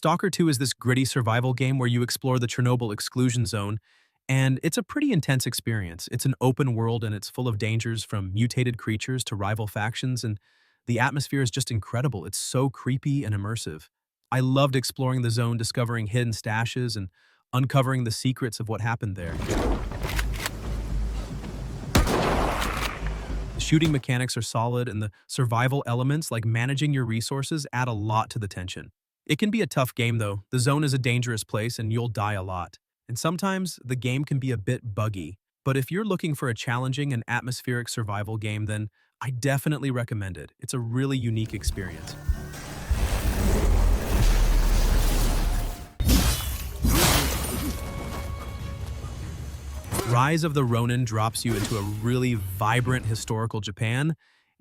Stalker 2 is this gritty survival game where you explore the Chernobyl exclusion zone, and it's a pretty intense experience. It's an open world and it's full of dangers from mutated creatures to rival factions, and the atmosphere is just incredible. It's so creepy and immersive. I loved exploring the zone, discovering hidden stashes and uncovering the secrets of what happened there. The shooting mechanics are solid, and the survival elements, like managing your resources, add a lot to the tension. It can be a tough game, though. The zone is a dangerous place, and you'll die a lot. And sometimes the game can be a bit buggy. But if you're looking for a challenging and atmospheric survival game, then I definitely recommend it. It's a really unique experience. Rise of the Ronin drops you into a really vibrant historical Japan,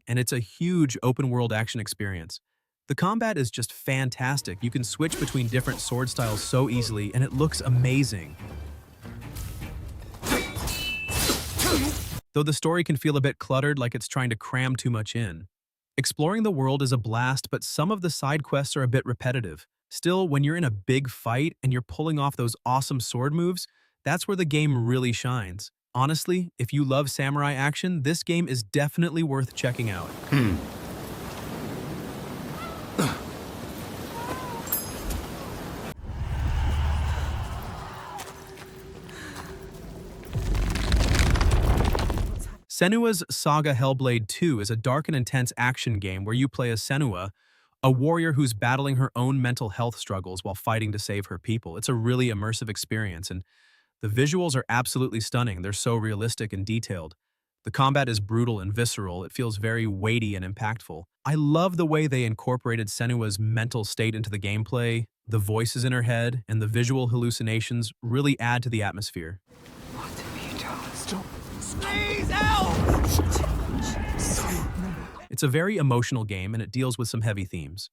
and it's a huge open-world action experience. The combat is just fantastic. You can switch between different sword styles so easily, and it looks amazing. Though the story can feel a bit cluttered, like it's trying to cram too much in. Exploring the world is a blast, but some of the side quests are a bit repetitive. Still, when you're in a big fight and you're pulling off those awesome sword moves, that's where the game really shines. Honestly, if you love samurai action, this game is definitely worth checking out. Senua's Saga Hellblade 2 is a dark and intense action game where you play as Senua, a warrior who's battling her own mental health struggles while fighting to save her people. It's a really immersive experience, and the visuals are absolutely stunning. They're so realistic and detailed. The combat is brutal and visceral. It feels very weighty and impactful. I love the way they incorporated Senua's mental state into the gameplay. The voices in her head and the visual hallucinations really add to the atmosphere. What have you done? Stop. Please help! It's a very emotional game, and it deals with some heavy themes.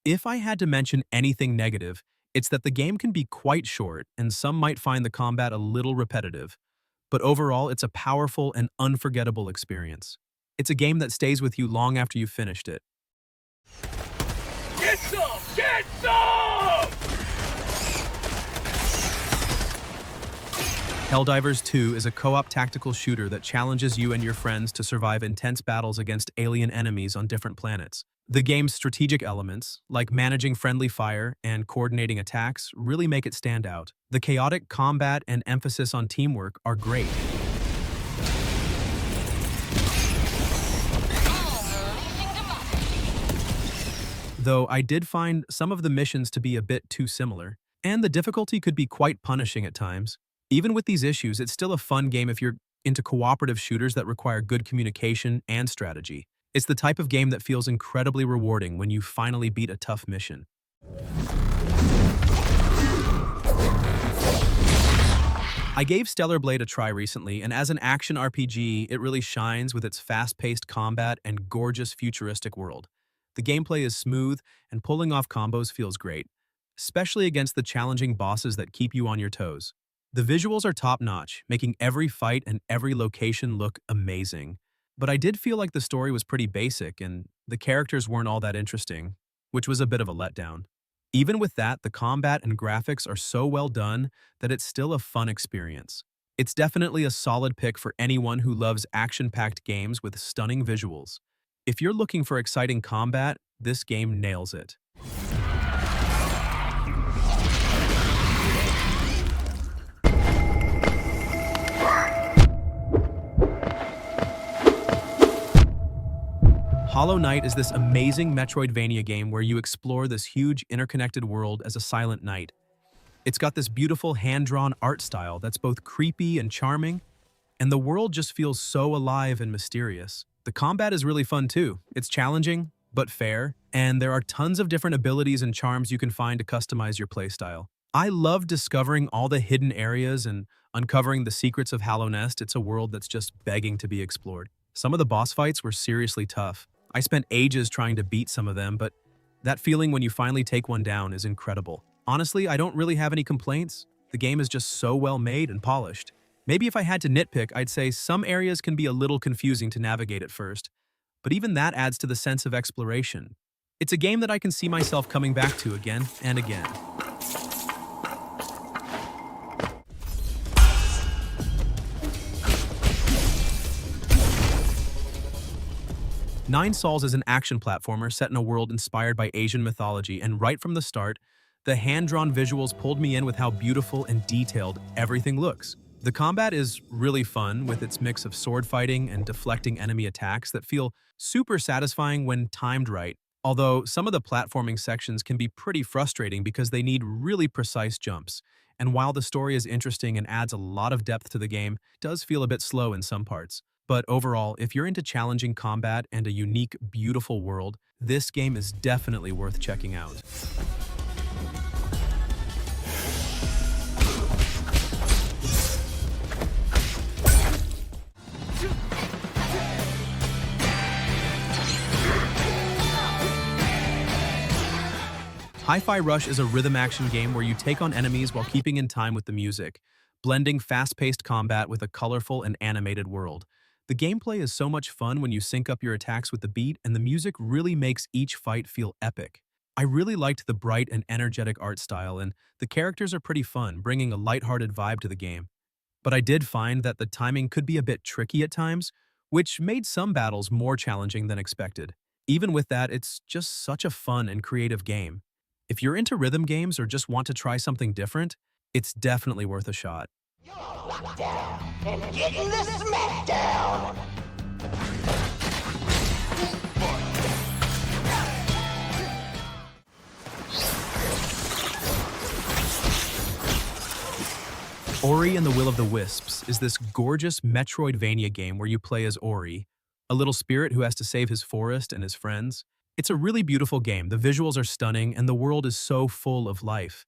If I had to mention anything negative, it's that the game can be quite short, and some might find the combat a little repetitive. But overall, it's a powerful and unforgettable experience. It's a game that stays with you long after you've finished it. Get some! Get some! Helldivers 2 is a co-op tactical shooter that challenges you and your friends to survive intense battles against alien enemies on different planets. The game's strategic elements, like managing friendly fire and coordinating attacks, really make it stand out. The chaotic combat and emphasis on teamwork are great. Though I did find some of the missions to be a bit too similar, and the difficulty could be quite punishing at times. Even with these issues, it's still a fun game if you're into cooperative shooters that require good communication and strategy. It's the type of game that feels incredibly rewarding when you finally beat a tough mission. I gave Stellar Blade a try recently, and as an action RPG, it really shines with its fast-paced combat and gorgeous futuristic world. The gameplay is smooth, and pulling off combos feels great, especially against the challenging bosses that keep you on your toes. The visuals are top-notch, making every fight and every location look amazing. But I did feel like the story was pretty basic and the characters weren't all that interesting, which was a bit of a letdown. Even with that, the combat and graphics are so well done that it's still a fun experience. It's definitely a solid pick for anyone who loves action-packed games with stunning visuals. If you're looking for exciting combat, this game nails it. Hollow Knight is this amazing Metroidvania game where you explore this huge interconnected world as a silent knight. It's got this beautiful hand-drawn art style that's both creepy and charming, and the world just feels so alive and mysterious. The combat is really fun too. It's challenging, but fair, and there are tons of different abilities and charms you can find to customize your playstyle. I love discovering all the hidden areas and uncovering the secrets of Hallownest. It's a world that's just begging to be explored. Some of the boss fights were seriously tough. I spent ages trying to beat some of them, but that feeling when you finally take one down is incredible. Honestly, I don't really have any complaints. The game is just so well made and polished. Maybe if I had to nitpick, I'd say some areas can be a little confusing to navigate at first, but even that adds to the sense of exploration. It's a game that I can see myself coming back to again and again. Nine Sols is an action platformer set in a world inspired by Asian mythology, and right from the start, the hand-drawn visuals pulled me in with how beautiful and detailed everything looks. The combat is really fun with its mix of sword fighting and deflecting enemy attacks that feel super satisfying when timed right, although some of the platforming sections can be pretty frustrating because they need really precise jumps. And while the story is interesting and adds a lot of depth to the game, it does feel a bit slow in some parts. But overall, if you're into challenging combat and a unique, beautiful world, this game is definitely worth checking out. Hi-Fi Rush is a rhythm action game where you take on enemies while keeping in time with the music, blending fast-paced combat with a colorful and animated world. The gameplay is so much fun when you sync up your attacks with the beat, and the music really makes each fight feel epic. I really liked the bright and energetic art style, and the characters are pretty fun, bringing a lighthearted vibe to the game. But I did find that the timing could be a bit tricky at times, which made some battles more challenging than expected. Even with that, it's just such a fun and creative game. If you're into rhythm games or just want to try something different, it's definitely worth a shot. You're locked down and getting the smackdown. Ori and the Will of the Wisps is this gorgeous Metroidvania game where you play as Ori, a little spirit who has to save his forest and his friends. It's a really beautiful game, the visuals are stunning, and the world is so full of life.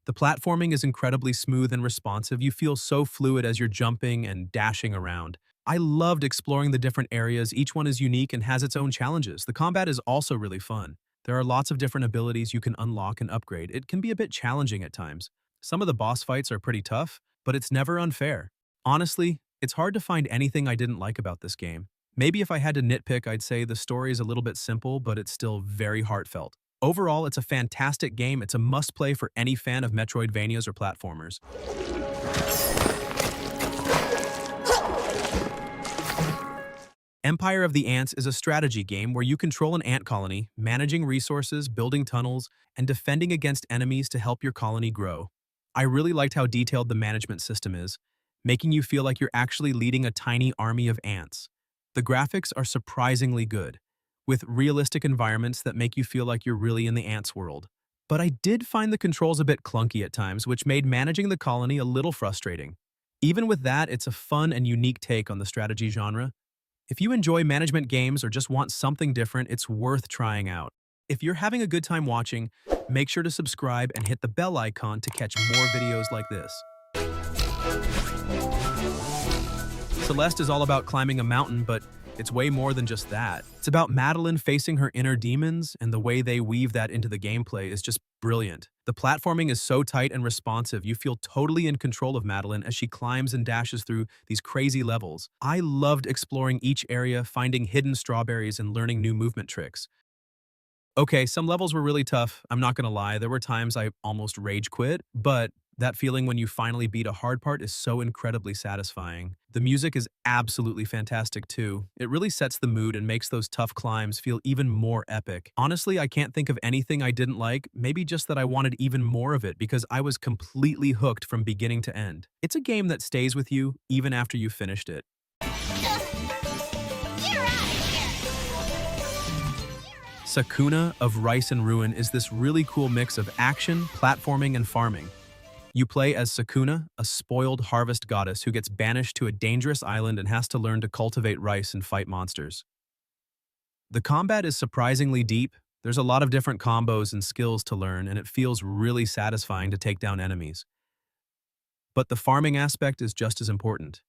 The platforming is incredibly smooth and responsive. You feel so fluid as you're jumping and dashing around. I loved exploring the different areas. Each one is unique and has its own challenges. The combat is also really fun. There are lots of different abilities you can unlock and upgrade. It can be a bit challenging at times. Some of the boss fights are pretty tough, but it's never unfair. Honestly, it's hard to find anything I didn't like about this game. Maybe if I had to nitpick, I'd say the story is a little bit simple, but it's still very heartfelt. Overall, it's a fantastic game. It's a must-play for any fan of Metroidvanias or platformers. Empire of the Ants is a strategy game where you control an ant colony, managing resources, building tunnels, and defending against enemies to help your colony grow. I really liked how detailed the management system is, making you feel like you're actually leading a tiny army of ants. The graphics are surprisingly good, with realistic environments that make you feel like you're really in the ants world. But I did find the controls a bit clunky at times, which made managing the colony a little frustrating. Even with that, it's a fun and unique take on the strategy genre. If you enjoy management games or just want something different, it's worth trying out. If you're having a good time watching, make sure to subscribe and hit the bell icon to catch more videos like this. Celeste is all about climbing a mountain, but it's way more than just that. It's about Madeline facing her inner demons, and the way they weave that into the gameplay is just brilliant. The platforming is so tight and responsive, you feel totally in control of Madeline as she climbs and dashes through these crazy levels. I loved exploring each area, finding hidden strawberries, and learning new movement tricks. Okay, some levels were really tough, I'm not gonna lie. There were times I almost rage quit, but that feeling when you finally beat a hard part is so incredibly satisfying. The music is absolutely fantastic too. It really sets the mood and makes those tough climbs feel even more epic. Honestly, I can't think of anything I didn't like, maybe just that I wanted even more of it because I was completely hooked from beginning to end. It's a game that stays with you even after you've finished it. Sakuna of Rice and Ruin is this really cool mix of action, platforming, and farming. You play as Sakuna, a spoiled harvest goddess who gets banished to a dangerous island and has to learn to cultivate rice and fight monsters. The combat is surprisingly deep. There's a lot of different combos and skills to learn, and it feels really satisfying to take down enemies. But the farming aspect is just as important.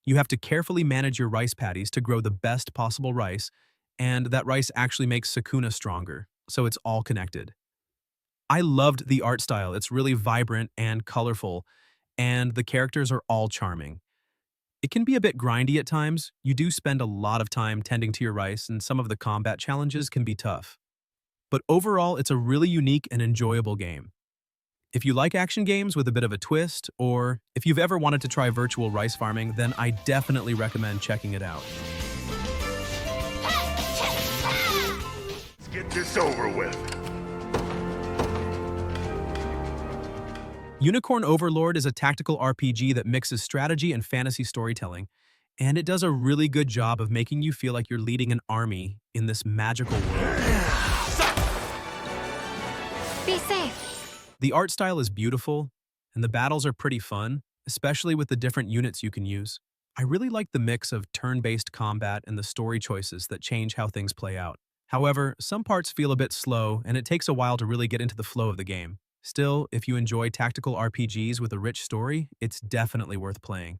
You have to carefully manage your rice paddies to grow the best possible rice, and that rice actually makes Sakuna stronger, so it's all connected. I loved the art style. It's really vibrant and colorful, and the characters are all charming. It can be a bit grindy at times. You do spend a lot of time tending to your rice, and some of the combat challenges can be tough. but overall it's a really unique and enjoyable game. If you like action games with a bit of a twist, or if you've ever wanted to try virtual rice farming, then I definitely recommend checking it out. Let's get this over with. Unicorn Overlord is a tactical RPG that mixes strategy and fantasy storytelling, and it does a really good job of making you feel like you're leading an army in this magical world. Be safe. The art style is beautiful, and the battles are pretty fun, especially with the different units you can use. I really like the mix of turn-based combat and the story choices that change how things play out. However, some parts feel a bit slow, and it takes a while to really get into the flow of the game. Still, if you enjoy tactical RPGs with a rich story, it's definitely worth playing.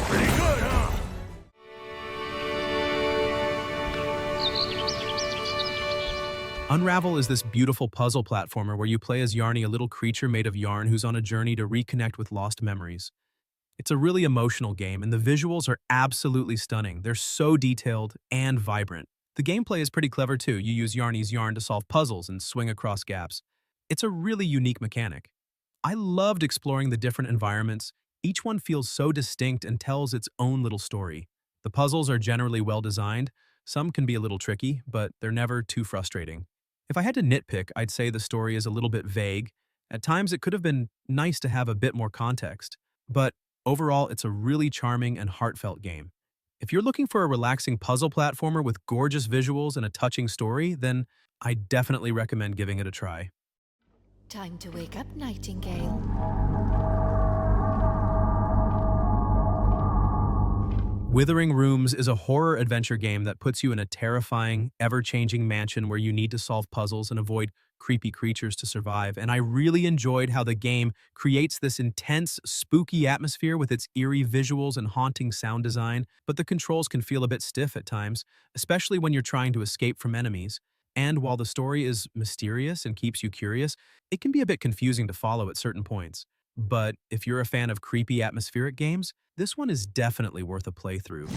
Pretty good, huh? Unravel is this beautiful puzzle platformer where you play as Yarny, a little creature made of yarn who's on a journey to reconnect with lost memories. It's a really emotional game, and the visuals are absolutely stunning. They're so detailed and vibrant. The gameplay is pretty clever too. You use Yarny's yarn to solve puzzles and swing across gaps. It's a really unique mechanic. I loved exploring the different environments. Each one feels so distinct and tells its own little story. The puzzles are generally well designed. Some can be a little tricky, but they're never too frustrating. If I had to nitpick, I'd say the story is a little bit vague. At times, it could have been nice to have a bit more context. But overall, it's a really charming and heartfelt game. If you're looking for a relaxing puzzle platformer with gorgeous visuals and a touching story, then I definitely recommend giving it a try. Time to wake up, Nightingale. Withering Rooms is a horror adventure game that puts you in a terrifying, ever-changing mansion where you need to solve puzzles and avoid creepy creatures to survive. And I really enjoyed how the game creates this intense, spooky atmosphere with its eerie visuals and haunting sound design, but the controls can feel a bit stiff at times, especially when you're trying to escape from enemies. And while the story is mysterious and keeps you curious, it can be a bit confusing to follow at certain points. But if you're a fan of creepy atmospheric games, this one is definitely worth a playthrough.